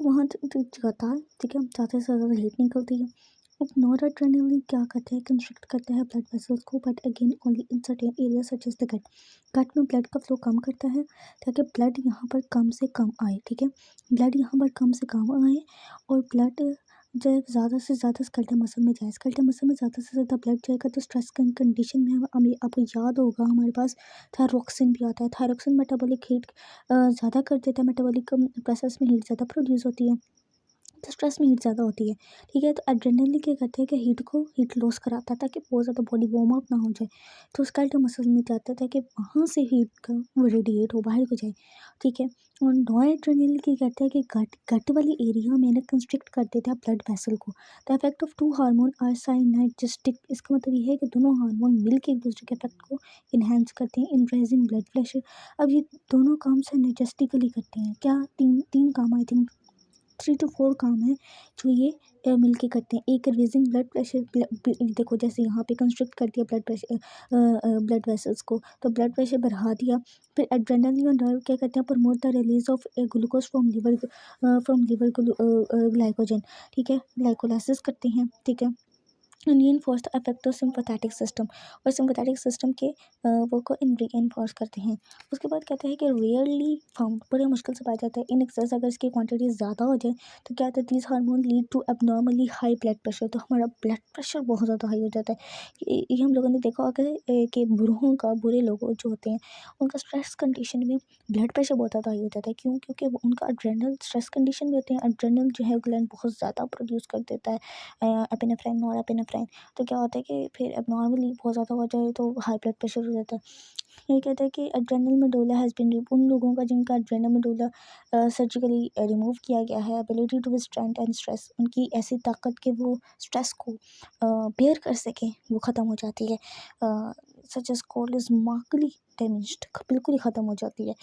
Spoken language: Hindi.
वहाँ जाता है, ठीक है, ज़्यादा से ज़्यादा हीट निकलती है। अब नॉरएड्रेनालिन क्या करता है, कंस्ट्रिक्ट करता है ब्लड वेसल्स को, but again only in certain area such as the gut. Gut में ब्लड का फ्लो कम करता है ताकि ब्लड यहाँ पर कम से कम आए, ठीक है, ब्लड यहाँ पर कम से कम आए, और ब्लड जब ज़्यादा से ज़्यादा स्केलेटल मसल में जाए, स्केलेटल मसल में ज़्यादा से ज़्यादा ब्लड जाएगा तो स्ट्रेस कंडीशन में हमें आपको याद होगा हमारे पास थायरोक्सिन भी आता है। थायरोक्सिन मेटाबॉलिक हीट ज़्यादा कर देता है, मेटाबॉलिक प्रोसेस में हीट ज़्यादा प्रोड्यूस होती है, तो स्ट्रेस में हीट ज़्यादा होती है, ठीक है। तो एड्रेनलिन क्या करते हैं कि हीट लॉस कराता है ताकि बहुत ज़्यादा बॉडी वार्म अप ना हो जाए, तो स्केलेटल मसल में जाता है ताकि वहाँ से हीट का वो रेडिएट हो, बाहर को जाए, ठीक है। और नॉरएड्रेनालिन क्या करता है कि गट वाली एरिया में ना कंस्ट्रिक्ट कर देता है ब्लड वेसल को। The effect of two hormone are synergistic, इसका मतलब ये है कि दोनों हार्मोन मिलकर एक दूसरे के इफेक्ट को इन्हेंस करते हैं इन रेजिंग ब्लड प्रेशर। अब ये दोनों काम सिनर्जिस्टिकली करते हैं, क्या तीन तीन काम आई थिंक 3 to 4 काम है जो ये मिलके करते हैं। एक रेजिंग ब्लड प्रेशर, देखो जैसे यहाँ पे कंस्ट्रक्ट कर दिया ब्लड वेसल्स को, तो ब्लड प्रेशर बढ़ा दिया। फिर एड्रेनलिन और नर्व क्या करते हैं, promote the release of glucose from liver glycogen, ठीक है, ग्लाइकोलाइसिस करते हैं, ठीक है। Reinforce the effect of sympathetic system, और सिंपैथेटिक सिस्टम के वो को रीइंफोर्स करते हैं। उसके बाद कहते हैं कि रेयरली फाउंड, बड़े मुश्किल से पाया जाता है इन एक्सेस, अगर इसकी क्वांटिटी ज़्यादा हो जाए तो क्या होता है, this hormone lead to abnormally high blood pressure, तो हमारा ब्लड प्रेशर बहुत ज़्यादा हाई हो जाता है। ये हम लोगों ने देखा होगा कि बुरे लोग जो होते हैं उनका स्ट्रेस कंडीशन में ब्लड प्रेशर बहुत ज़्यादा हाई हो जाता है। क्यों? क्योंकि उनका एड्रेनल स्ट्रेस कंडीशन में होते हैं, एड्रेनल जो है ग्लैंड बहुत ज़्यादा प्रोड्यूस कर देता है एपिनेफ्राइन, नॉरएपिनेफ्राइन। तो क्या होता है कि फिर एबनॉर्मली बहुत ज़्यादा हो जाए तो हाई ब्लड प्रेशर हो जाता है। ये कहता है कि एड्रेनल मेडुला हैज़ बीन, उन लोगों का जिनका एड्रेनल मेडुला सर्जिकली रिमूव किया गया है, ability to withstand and stress, उनकी ऐसी ताकत कि वो स्ट्रेस को बेयर कर सकें वो ख़त्म हो जाती है। Such as cold is markedly damaged, बिल्कुल ही ख़त्म हो जाती है।